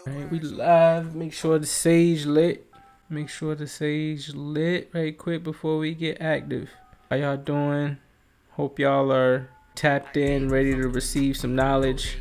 Alright, we live. Make sure the sage lit. Make sure the sage lit right quick before we get active. How y'all doing? Hope y'all are tapped in, ready to receive some knowledge,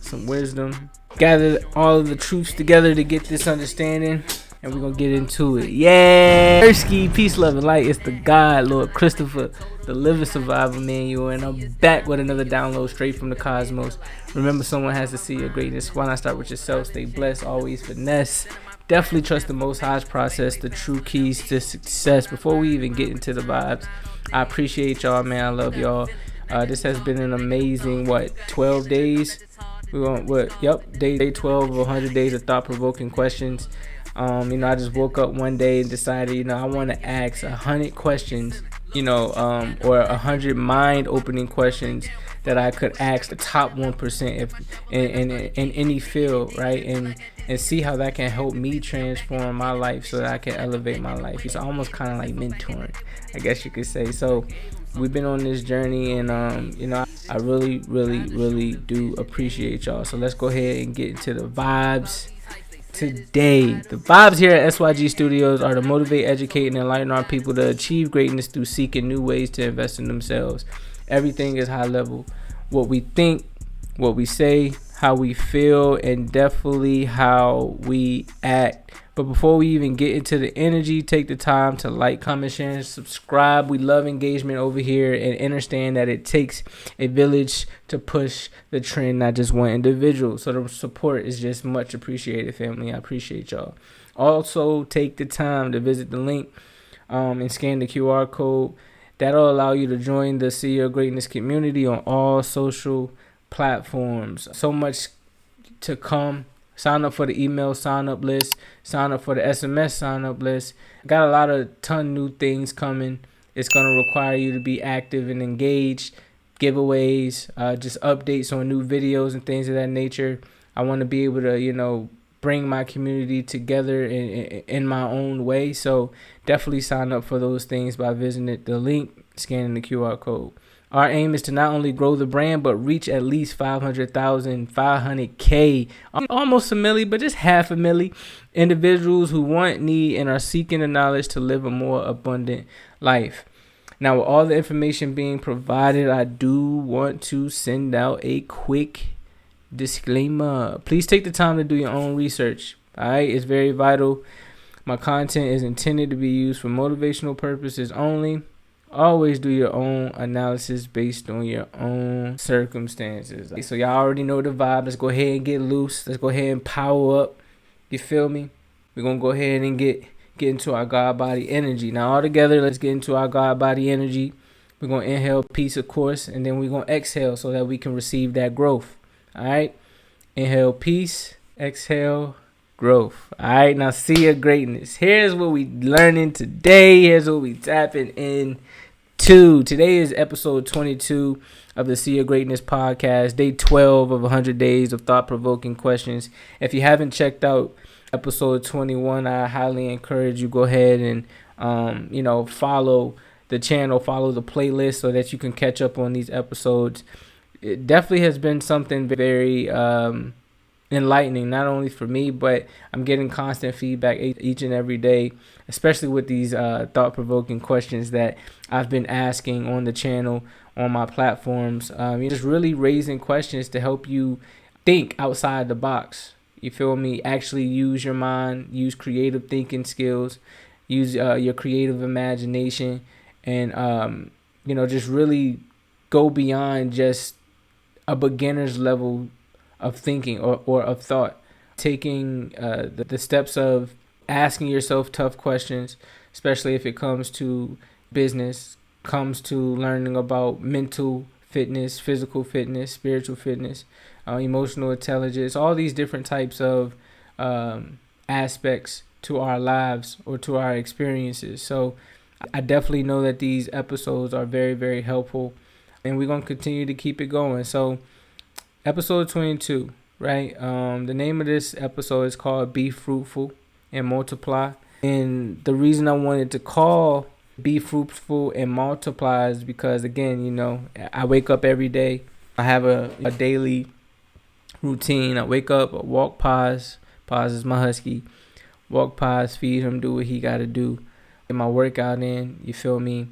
some wisdom. Gather all of the truths together to get this understanding, and we're gonna get into it. Yeah! Ersky, peace, love, and light. It's the God, Lord Christopher, the living survivor manual, and I'm back with another download straight from the cosmos. Remember, someone has to see your greatness. Why not start with yourself? Stay blessed, always finesse. Definitely trust the Most High's process, the true keys to success. Before we even get into the vibes, I appreciate y'all, man. I love y'all. This has been an amazing, 12 days? We're on, day 12 of 100 days of thought-provoking questions. I just woke up one day and decided, I want to ask 100 questions, or 100 mind-opening questions that I could ask the top 1% if in any field, right? And see how that can help me transform my life so that I can elevate my life. It's almost kind of like mentoring, I guess you could say. So we've been on this journey, and I really, really, really do appreciate y'all. So let's go ahead and get into the vibes today. The vibes here at SYG Studios are to motivate, educate, and enlighten our people to achieve greatness through seeking new ways to invest in themselves. Everything is high level. What we think, what we say, how we feel, and definitely how we act. But before we even get into the energy, take the time to like, comment, share, and subscribe. We love engagement over here and understand that it takes a village to push the trend, not just one individual. So the support is just much appreciated, family. I appreciate y'all. Also, take the time to visit the link and scan the QR code. That'll allow you to join the See Your Greatness community on all social platforms. So much to come. Sign up for the email sign up list. Sign up for the SMS sign up list. Got a lot of ton new things coming. It's going to require you to be active and engaged. Giveaways, just updates on new videos and things of that nature. I want to be able to, bring my community together in my own way. So definitely sign up for those things by visiting the link, scanning the QR code. Our aim is to not only grow the brand, but reach at least 500,000, 500K, almost a milli, but just half a milli individuals who want, need, and are seeking the knowledge to live a more abundant life. Now, with all the information being provided, I do want to send out a quick disclaimer. Please take the time to do your own research. All right, it's very vital. My content is intended to be used for motivational purposes only. Always do your own analysis based on your own circumstances. So y'all already know the vibe. Let's go ahead and get loose. Let's go ahead and power up. You feel me? We're gonna go ahead and get into our God body energy. Now all together, let's get into our God body energy. We're gonna inhale peace, of course, and then we're gonna exhale so that we can receive that growth. All right, inhale peace, exhale growth. All right, now see your greatness. Here's what we learning today. Here's what we tapping in to. Today is episode 22 of the See Your Greatness podcast, day 12 of 100 days of thought-provoking questions. If you haven't checked out episode 21, I highly encourage you go ahead and follow the channel, follow the playlist so that you can catch up on these episodes. It definitely has been something very enlightening, not only for me, but I'm getting constant feedback each and every day, especially with these thought-provoking questions that I've been asking on the channel, on my platforms. You're just really raising questions to help you think outside the box. You feel me? Actually use your mind, use creative thinking skills, use your creative imagination, and just really go beyond just a beginner's level of thinking or of thought. Taking the steps of asking yourself tough questions, especially if it comes to business, comes to learning about mental fitness, physical fitness, spiritual fitness, emotional intelligence, all these different types of aspects to our lives or to our experiences. So I definitely know that these episodes are very, very helpful, and we're going to continue to keep it going. So episode 22, right? The name of this episode is called Be Fruitful and Multiply. And the reason I wanted to call Be Fruitful and Multiply is because, again, I wake up every day. I have a daily routine. I wake up, I walk past Pause is my husky. Walk, pause, feed him, do what he got to do. Get my workout in, you feel me?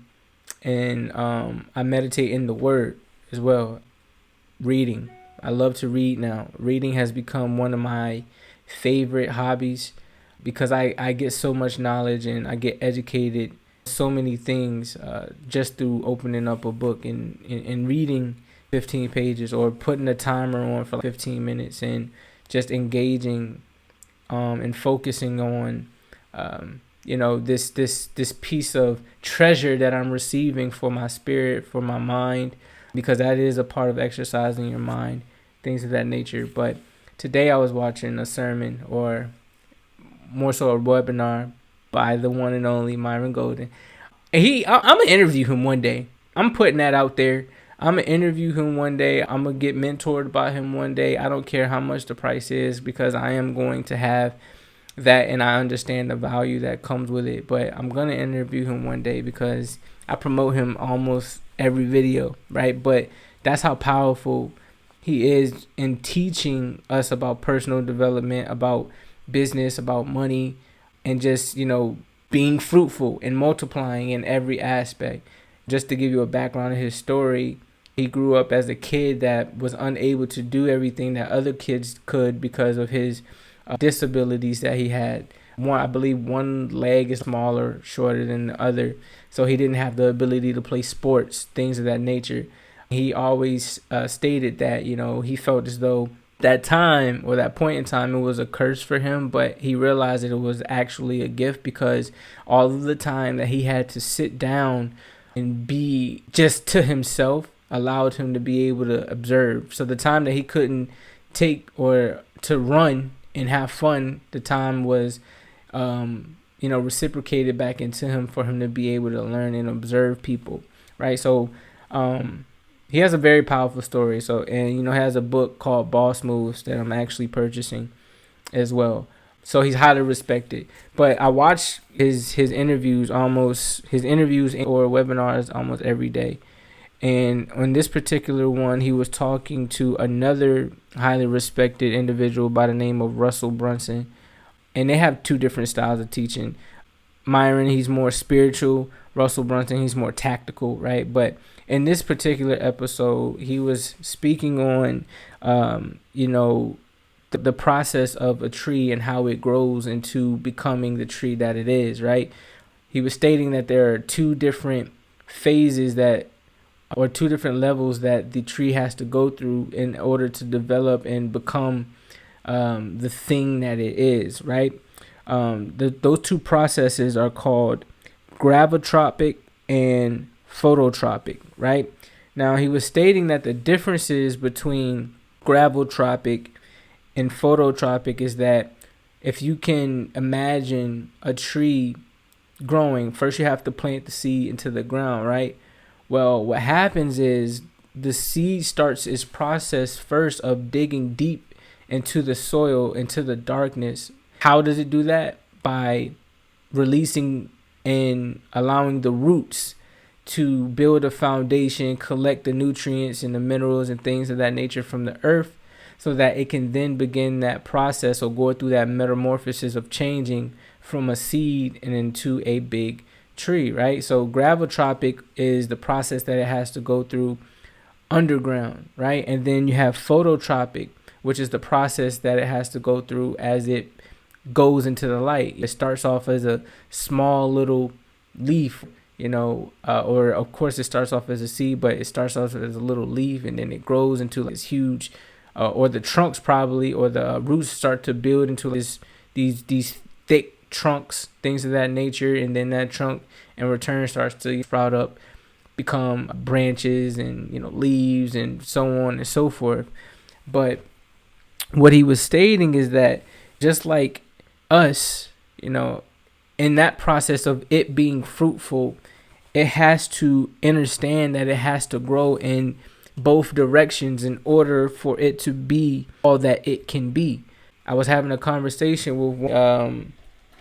And I meditate in the word as well. Reading. I love to read now. Reading has become one of my favorite hobbies because I get so much knowledge and I get educated so many things just through opening up a book and reading 15 pages or putting a timer on for like 15 minutes and just engaging and focusing on this piece of treasure that I'm receiving for my spirit, for my mind, because that is a part of exercising your mind, things of that nature. But today I was watching a sermon, or more so a webinar, by the one and only Myron Golden. And I'm gonna interview him one day. I'm putting that out there. I'm gonna interview him one day. I'm gonna get mentored by him one day. I don't care how much the price is, because I am going to have that, and I understand the value that comes with it. But I'm gonna interview him one day because I promote him almost every video, right? But that's how powerful he is in teaching us about personal development, about business, about money, and just, being fruitful and multiplying in every aspect. Just to give you a background of his story, he grew up as a kid that was unable to do everything that other kids could because of his disabilities that he had. I believe one leg is smaller, shorter than the other, so he didn't have the ability to play sports, things of that nature. He always stated that, he felt as though that time, or that point in time, it was a curse for him, but he realized that it was actually a gift, because all of the time that he had to sit down and be just to himself allowed him to be able to observe. So the time that he couldn't take or to run and have fun, the time was reciprocated back into him for him to be able to learn and observe people, right? So he has a very powerful story. So, and has a book called Boss Moves that I'm actually purchasing as well. So he's highly respected. But I watch his interviews or webinars almost every day. And on this particular one, he was talking to another highly respected individual by the name of Russell Brunson. And they have two different styles of teaching. Myron, he's more spiritual. Russell Brunson, he's more tactical, right? But in this particular episode, he was speaking on, the process of a tree and how it grows into becoming the tree that it is, right? He was stating that there are two different phases or two different levels that the tree has to go through in order to develop and become the thing that it is, right? Those two processes are called gravitropic and phototropic, right? Now, he was stating that the differences between gravitropic and phototropic is that if you can imagine a tree growing, first you have to plant the seed into the ground, right? Well, what happens is the seed starts its process first of digging deep into the soil, into the darkness. How does it do that? By releasing and allowing the roots to build a foundation, collect the nutrients and the minerals and things of that nature from the earth, so that it can then begin that process or go through that metamorphosis of changing from a seed and into a big tree, right? So gravitropic is the process that it has to go through underground, right? And then you have phototropic, which is the process that it has to go through as it goes into the light. It starts off as a small little leaf, or of course it starts off as a seed, but it starts off as a little leaf, and then it grows into this huge, or the trunks probably, or the roots start to build into these thick trunks, things of that nature, and then that trunk in return starts to sprout up, become branches and leaves and so on and so forth. But what he was stating is that just like us, in that process of it being fruitful, it has to understand that it has to grow in both directions in order for it to be all that it can be. I was having a conversation with, I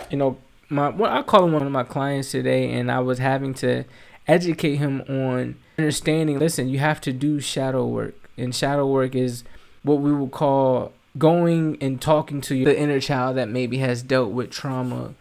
call him one of my clients today, and I was having to educate him on understanding. Listen, you have to do shadow work, and shadow work is what we would call going and talking to the inner child that maybe has dealt with trauma,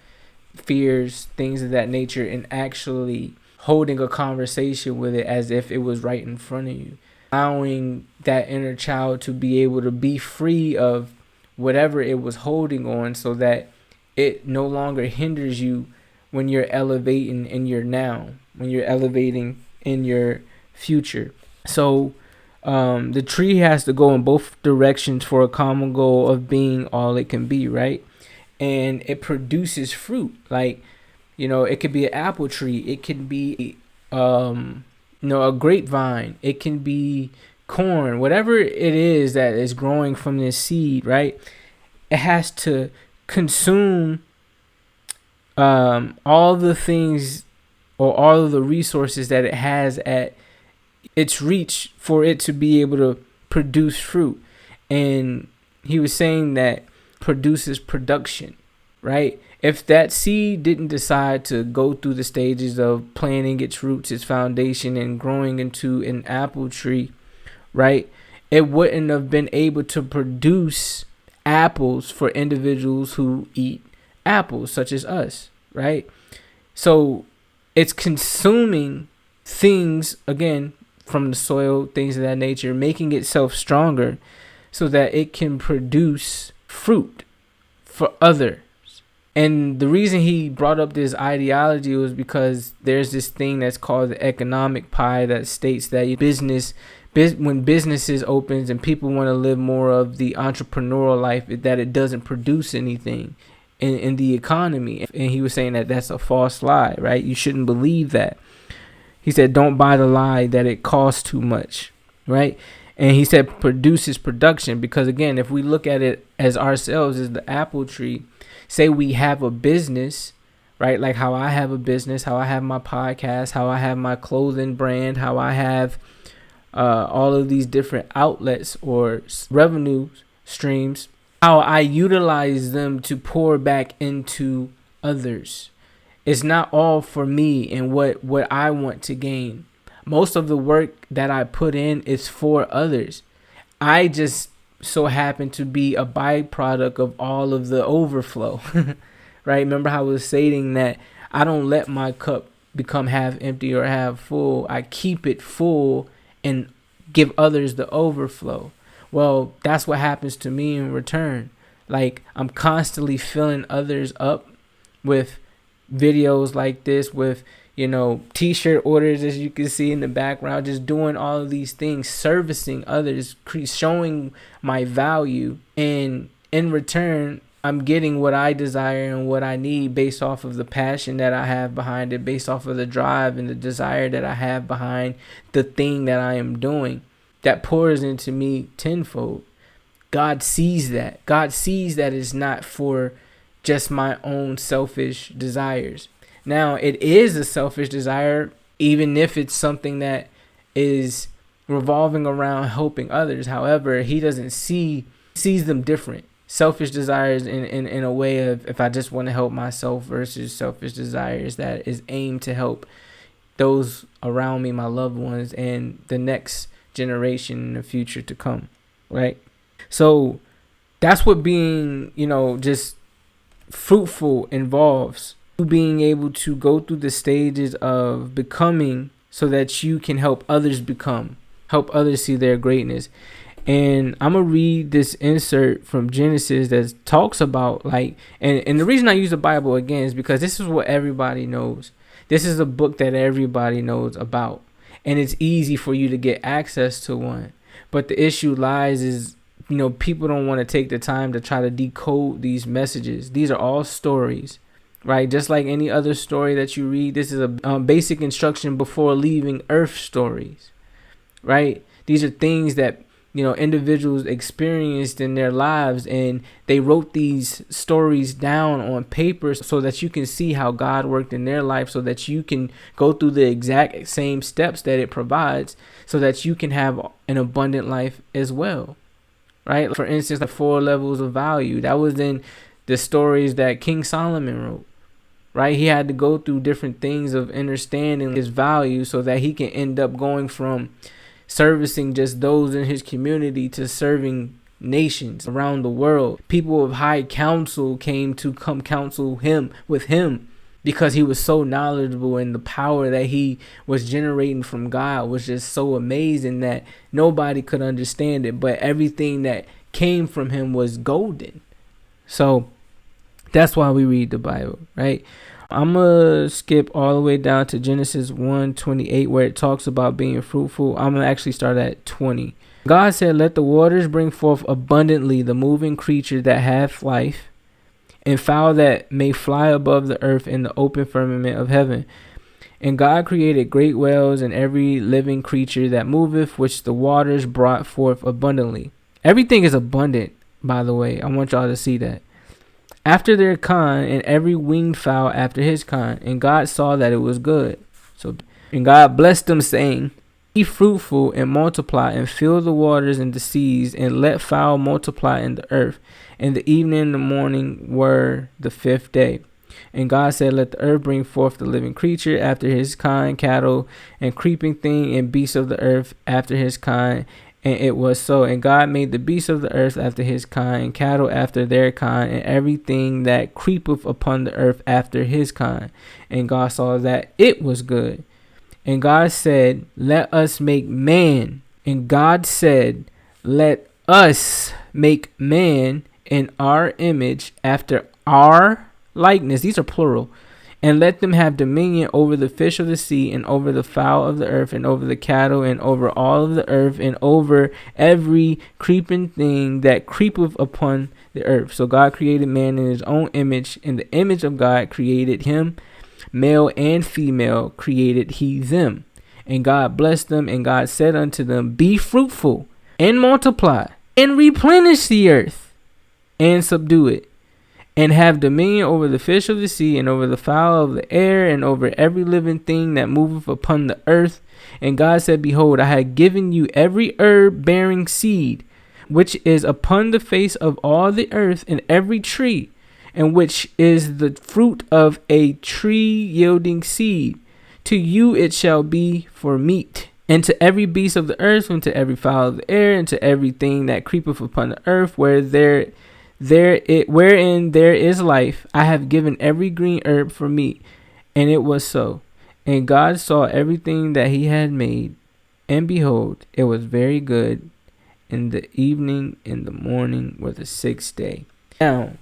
fears, things of that nature, and actually holding a conversation with it as if it was right in front of you, allowing that inner child to be able to be free of whatever it was holding on, so that it no longer hinders you when you're elevating in your now, when you're elevating in your future. So the tree has to go in both directions for a common goal of being all it can be, right? And it produces fruit. Like, it could be an apple tree. It can be, a grapevine. It can be corn. Whatever it is that is growing from this seed, right? It has to consume all the things or all of the resources that it has at its reach for it to be able to produce fruit. And he was saying that produces production, right? If that seed didn't decide to go through the stages of planting its roots, its foundation, and growing into an apple tree, right, it wouldn't have been able to produce apples for individuals who eat apples, such as us, right? So it's consuming things, again, from the soil, things of that nature, making itself stronger so that it can produce fruit for others. And the reason he brought up this ideology was because there's this thing that's called the economic pie that states that when businesses opens and people want to live more of the entrepreneurial life, that it doesn't produce anything in the economy. And he was saying that that's a false lie, right? You shouldn't believe that. He said, don't buy the lie that it costs too much, right? And he said produces production, because again, if we look at it as ourselves as the apple tree, say we have a business, right? Like how I have a business, how I have my podcast, how I have my clothing brand, how I have all of these different outlets or revenue streams, how I utilize them to pour back into others. It's not all for me and what I want to gain. Most of the work that I put in is for others. I just so happen to be a byproduct of all of the overflow, right? Remember how I was stating that I don't let my cup become half empty or half full. I keep it full and give others the overflow. Well, that's what happens to me in return. Like, I'm constantly filling others up with videos like this, with t-shirt orders, as you can see in the background, just doing all of these things, servicing others, showing my value, and in return I'm getting what I desire and what I need based off of the passion that I have behind it, based off of the drive and the desire that I have behind the thing that I am doing, that pours into me tenfold. God sees that. God sees that it's not for just my own selfish desires. Now, it is a selfish desire, even if it's something that is revolving around helping others. However, he doesn't sees them different. Selfish desires in a way of, if I just want to help myself, versus selfish desires that is aimed to help those around me, my loved ones, and the next generation in the future to come, right? So that's what being, just fruitful involves. Being able to go through the stages of becoming so that you can help others become, help others see their greatness. And I'm going to read this insert from Genesis that talks about and the reason I use the Bible again is because this is what everybody knows. This is a book that everybody knows about, and it's easy for you to get access to one. But the issue lies is, people don't want to take the time to try to decode these messages. These are all stories, right? Just like any other story that you read, this is a basic instruction before leaving Earth stories, right? These are things that individuals experienced in their lives, and they wrote these stories down on paper so that you can see how God worked in their life, so that you can go through the exact same steps that it provides, so that you can have an abundant life as well, right? For instance, the 4 levels of value, that was in the stories that King Solomon wrote, right? He had to go through different things of understanding his value so that he can end up going from servicing just those in his community to serving nations around the world. People of high counsel came to come counsel him with him, because he was so knowledgeable, and the power that he was generating from God was just so amazing that nobody could understand it. But everything that came from him was golden. So that's why we read the Bible, right? I'm going to skip all the way down to Genesis 1:28, where it talks about being fruitful. I'm going to actually start at 20. God said, "Let the waters bring forth abundantly the moving creature that hath life, and fowl that may fly above the earth in the open firmament of heaven. And God created great whales and every living creature that moveth, which the waters brought forth abundantly." Everything is abundant, by the way. I want y'all to see that. "After their kind, and every winged fowl after his kind. And God saw that it was good. And God blessed them, saying, Be fruitful and multiply, and fill the waters and the seas, and let fowl multiply in the earth. And the evening and the morning were the fifth day. And God said, Let the earth bring forth the living creature after his kind, cattle and creeping thing, and beasts of the earth after his kind. And it was so. And God made the beasts of the earth after his kind, and cattle after their kind, and everything that creepeth upon the earth after his kind. And God saw that it was good. And God said, Let us make man. And God said, Let us make man in our image, after our likeness. These are plural. And let them have dominion over the fish of the sea, and over the fowl of the earth, and over the cattle, and over all of the earth, and over every creeping thing that creepeth upon the earth. So God created man in his own image. In the image of God created him. Male and female created he them. And God blessed them, and God said unto them, Be fruitful, and multiply, and replenish the earth, and subdue it, and have dominion over the fish of the sea, and over the fowl of the air, and over every living thing that moveth upon the earth. And God said, Behold, I have given you every herb bearing seed, which is upon the face of all the earth, and every tree, and which is the fruit of a tree yielding seed. To you it shall be for meat. And to every beast of the earth, and to every fowl of the air, and to everything that creepeth upon the earth, wherein there is life, I have given every green herb for meat. And it was so. And God saw everything that he had made, and behold, it was very good. And the evening and the morning were the sixth day. Now,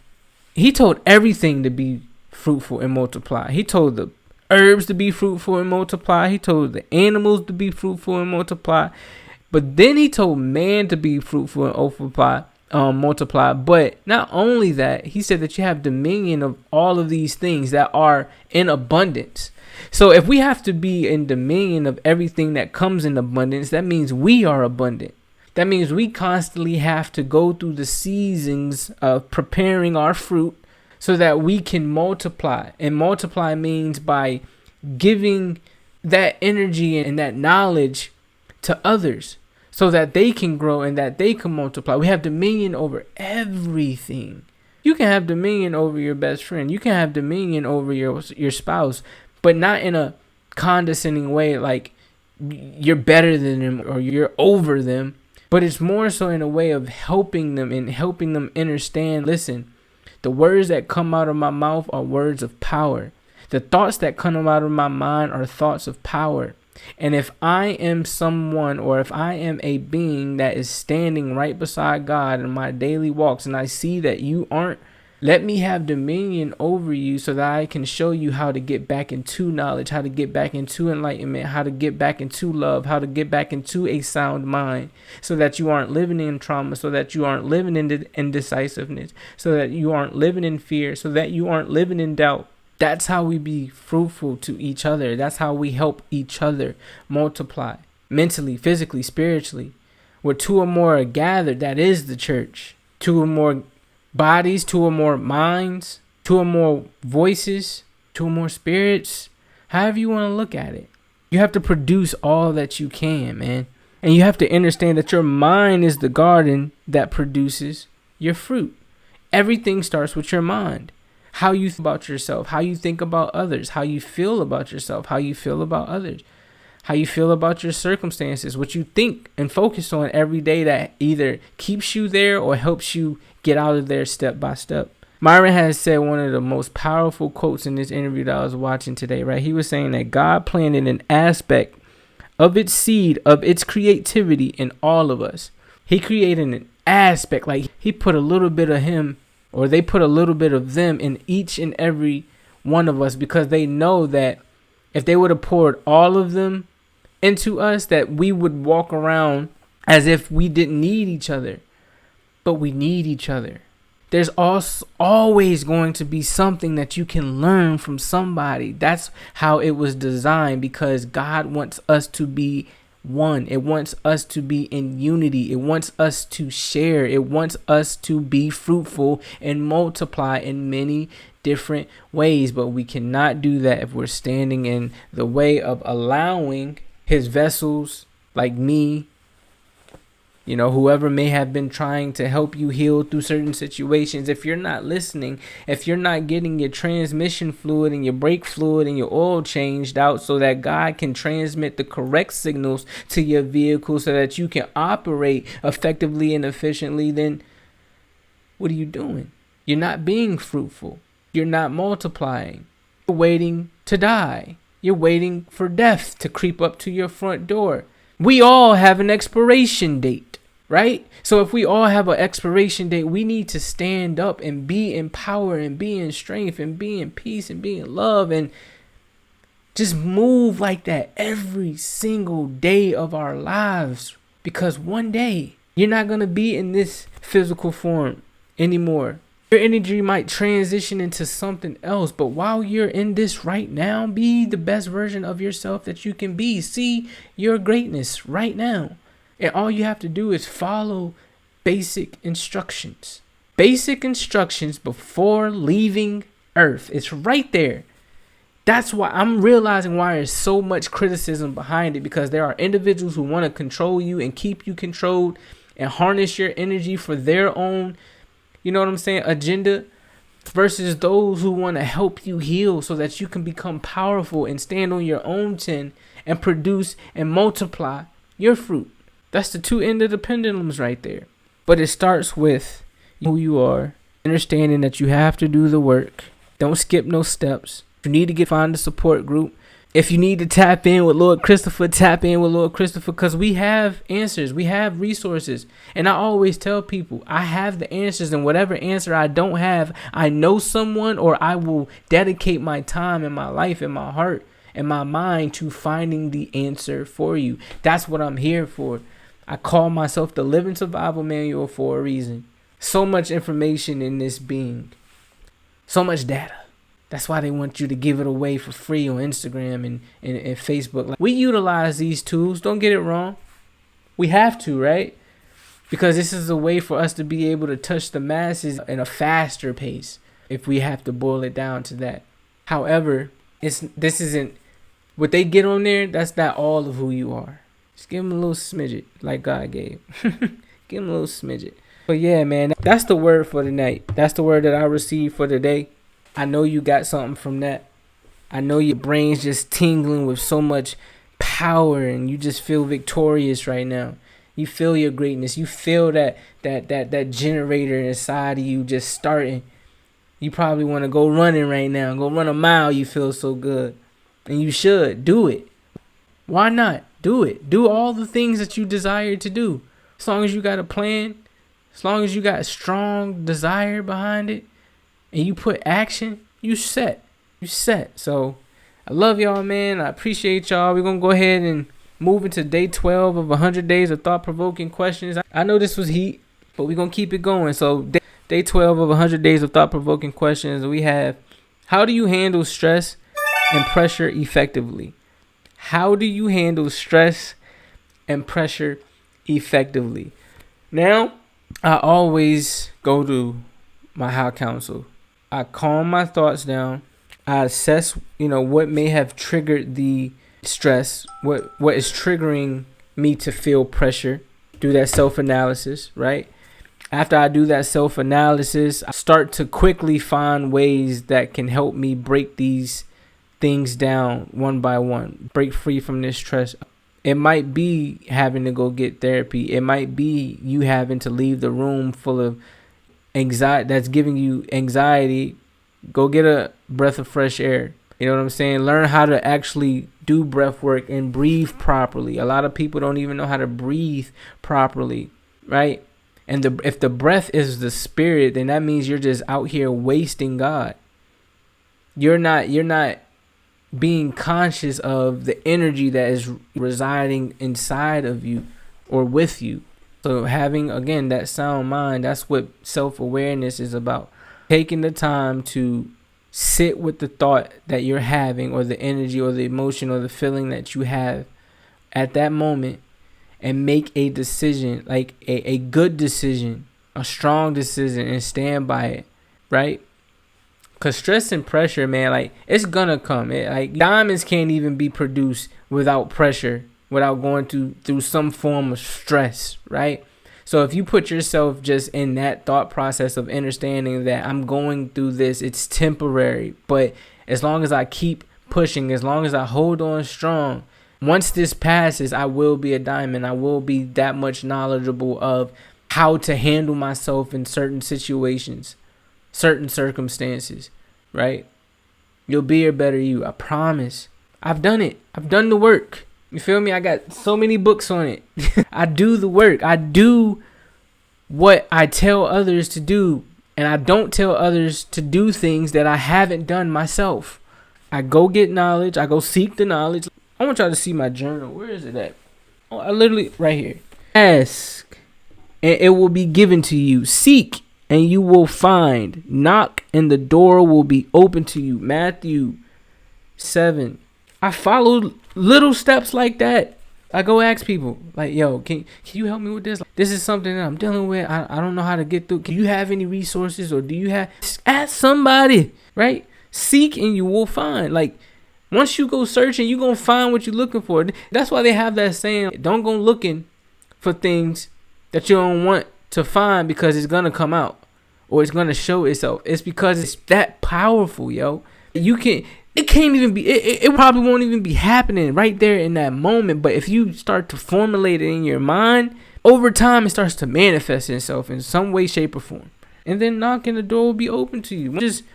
he told everything to be fruitful and multiply. He told the herbs to be fruitful and multiply. He told the animals to be fruitful and multiply. But then he told man to be fruitful and multiply. But not only that, he said that you have dominion of all of these things that are in abundance. So if we have to be in dominion of everything that comes in abundance, that means we are abundant. That means we constantly have to go through the seasons of preparing our fruit so that we can multiply. And multiply means by giving that energy and that knowledge to others so that they can grow and that they can multiply. We have dominion over everything. You can have dominion over your best friend. You can have dominion over your spouse, but not in a condescending way like you're better than them or you're over them. But it's more so in a way of helping them and helping them understand, listen, the words that come out of my mouth are words of power. The thoughts that come out of my mind are thoughts of power. And if I am someone, or if I am a being that is standing right beside God in my daily walks, and I see that you aren't, let me have dominion over you so that I can show you how to get back into knowledge, how to get back into enlightenment, how to get back into love, how to get back into a sound mind, so that you aren't living in trauma, so that you aren't living in indecisiveness, so that you aren't living in fear, so that you aren't living in doubt. That's how we be fruitful to each other. That's how we help each other multiply mentally, physically, spiritually. Where two or more are gathered, that is the church. Two or more bodies, two or more minds, two or more voices, two or more spirits, however you want to look at it. You have to produce all that you can, man. And you have to understand that your mind is the garden that produces your fruit. Everything starts with your mind. How you think about yourself, how you think about others, how you feel about yourself, how you feel about others, how you feel about your circumstances, what you think and focus on every day that either keeps you there or helps you get out of there step by step. Myron has said one of the most powerful quotes in this interview that I was watching today, right? He was saying that God planted an aspect of its seed, of its creativity in all of us. He created an aspect, like he put a little bit of him, or they put a little bit of them in each and every one of us, because they know that if they would have poured all of them into us, that we would walk around as if we didn't need each other. But we need each other. There's also always going to be something that you can learn from somebody. That's how it was designed, because God wants us to be one. It wants us to be in unity. It wants us to share. It wants us to be fruitful and multiply in many different ways. But we cannot do that if we're standing in the way of allowing his vessels like me, whoever may have been trying to help you heal through certain situations. If you're not listening, if you're not getting your transmission fluid and your brake fluid and your oil changed out so that God can transmit the correct signals to your vehicle so that you can operate effectively and efficiently, then what are you doing? You're not being fruitful. You're not multiplying. You're waiting to die. You're waiting for death to creep up to your front door. We all have an expiration date, right? So if we all have an expiration date, we need to stand up and be in power and be in strength and be in peace and be in love and just move like that every single day of our lives. Because one day you're not going to be in this physical form anymore. Your energy might transition into something else, but while you're in this right now, be the best version of yourself that you can be. See your greatness right now. And all you have to do is follow basic instructions. Basic instructions before leaving Earth. It's right there. That's why I'm realizing why there's so much criticism behind it, because there are individuals who want to control you and keep you controlled and harness your energy for their own, agenda, versus those who want to help you heal so that you can become powerful and stand on your own 10 and produce and multiply your fruit. That's the two ends of the pendulums right there. But it starts with who you are, understanding that you have to do the work. Don't skip no steps. You need to find a support group. If you need to tap in with Lord Christopher, tap in with Lord Christopher, because we have answers. We have resources. And I always tell people, I have the answers, and whatever answer I don't have, I know someone, or I will dedicate my time and my life and my heart and my mind to finding the answer for you. That's what I'm here for. I call myself the Living Survival Manual for a reason. So much information in this being. So much data. That's why they want you to give it away for free on Instagram and Facebook. We utilize these tools. Don't get it wrong. We have to, right? Because this is a way for us to be able to touch the masses in a faster pace, if we have to boil it down to that. However, this isn't what they get on there. That's not all of who you are. Just give them a little smidget like God gave. Give them a little smidget. But yeah, man, that's the word for tonight. That's the word that I received for today. I know you got something from that. I know your brain's just tingling with so much power, and you just feel victorious right now. You feel your greatness. You feel that generator inside of you just starting. You probably want to go running right now. Go run a mile. You feel so good. And you should. Do it. Why not? Do it. Do all the things that you desire to do. As long as you got a plan, as long as you got a strong desire behind it, and you put action, you set. So I love y'all, man. I appreciate y'all. We're going to go ahead and move into day 12 of 100 days of thought-provoking questions. I know this was heat, but we're going to keep it going. So day 12 of 100 days of thought-provoking questions. We have, how do you handle stress and pressure effectively? How do you handle stress and pressure effectively? Now, I always go to my high counsel. I calm my thoughts down. I assess, what may have triggered the stress, what is triggering me to feel pressure. Do that self-analysis, right? After I do that self-analysis, I start to quickly find ways that can help me break these things down one by one. Break free from this stress. It might be having to go get therapy. It might be you having to leave the room full of anxiety that's giving you anxiety. Go get a breath of fresh air. You know what I'm saying? Learn how to actually do breath work and breathe properly. A lot of people don't even know how to breathe properly, right? And if the breath is the spirit, then that means you're just out here wasting God. You're not being conscious of the energy that is residing inside of you or with you. So having, again, that sound mind, that's what self-awareness is about. Taking the time to sit with the thought that you're having, or the energy or the emotion or the feeling that you have at that moment, and make a decision, like a good decision, a strong decision, and stand by it, right? Because stress and pressure, man, like, it's gonna come. Like, diamonds can't even be produced without pressure, without going through some form of stress, right? So if you put yourself just in that thought process of understanding that I'm going through this, it's temporary, but as long as I keep pushing, as long as I hold on strong, once this passes, I will be a diamond. I will be that much knowledgeable of how to handle myself in certain situations, certain circumstances, right? You'll be a better you. I promise. I've done it. I've done the work. You feel me? I got so many books on it. I do the work. I do what I tell others to do. And I don't tell others to do things that I haven't done myself. I go get knowledge. I go seek the knowledge. I want y'all to see my journal. Where is it at? Oh, I literally, right here. Ask, and it will be given to you. Seek, and you will find. Knock, and the door will be open to you. Matthew 7. I followed little steps like that. I go ask people, like, yo, can you help me with this? This is something that I'm dealing with. I don't know how to get through. Can you have any resources, or do you have? Ask somebody, right? Seek and you will find. Like, once you go searching, you're going to find what you're looking for. That's why they have that saying, don't go looking for things that you don't want to find, because it's going to come out or it's going to show itself. It's because it's that powerful, yo. It can't even be, it probably won't even be happening right there in that moment. But if you start to formulate it in your mind, over time, it starts to manifest itself in some way, shape, or form. And then knocking, the door will be open to you.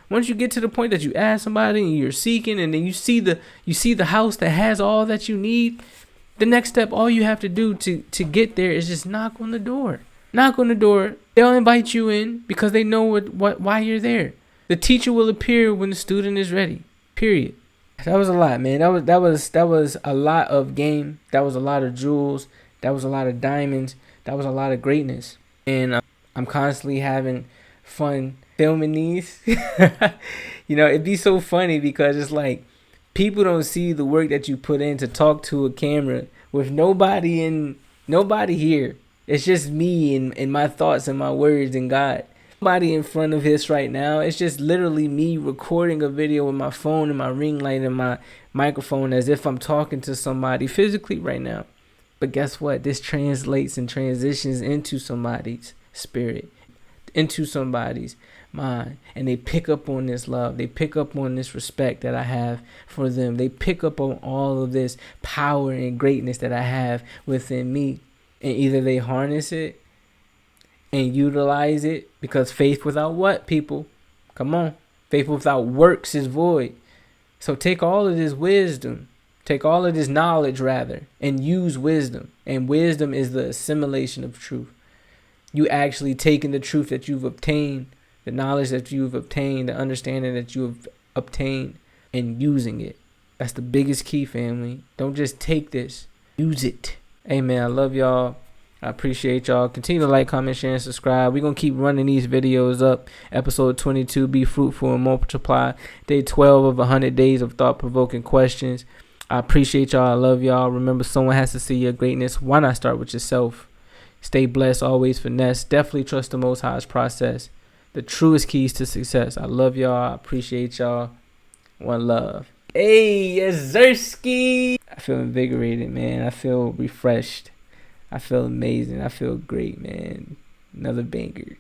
Once you get to the point that you ask somebody and you're seeking, and then you see the house that has all that you need, the next step, all you have to do to get there is just knock on the door. Knock on the door. They'll invite you in because they know why you're there. The teacher will appear when the student is ready. Period. That was a lot, man. That was a lot of game. That was a lot of jewels. That was a lot of diamonds. That was a lot of greatness. And I'm constantly having fun filming these. You know, it'd be so funny because it's like people don't see the work that you put in to talk to a camera with nobody here. It's just me and my thoughts and my words and God. Nobody in front of this right now. It's just literally me recording a video with my phone and my ring light and my microphone as if I'm talking to somebody physically right now. But guess what? This translates and transitions into somebody's spirit, into somebody's mind, and they pick up on this love. They pick up on this respect that I have for them. They pick up on all of this power and greatness that I have within me, and either they harness it and utilize it, because faith without what, people? Come on. Faith without works is void. So take all of this wisdom, take all of this knowledge rather, and use wisdom. And wisdom is the assimilation of truth. You actually taking the truth that you've obtained, the knowledge that you've obtained, the understanding that you've obtained, and using it. That's the biggest key, family. Don't just take this. Use it. Amen. I love y'all. I appreciate y'all. Continue to like, comment, share, and subscribe. We're going to keep running these videos up. Episode 22, Be Fruitful and Multiply. Day 12 of 100 days of thought-provoking questions. I appreciate y'all. I love y'all. Remember, someone has to see your greatness. Why not start with yourself? Stay blessed, always finesse. Definitely trust the Most High's process. The truest keys to success. I love y'all. I appreciate y'all. One love. Hey, yes, Zersky. I feel invigorated, man. I feel refreshed. I feel amazing. I feel great, man. Another banger.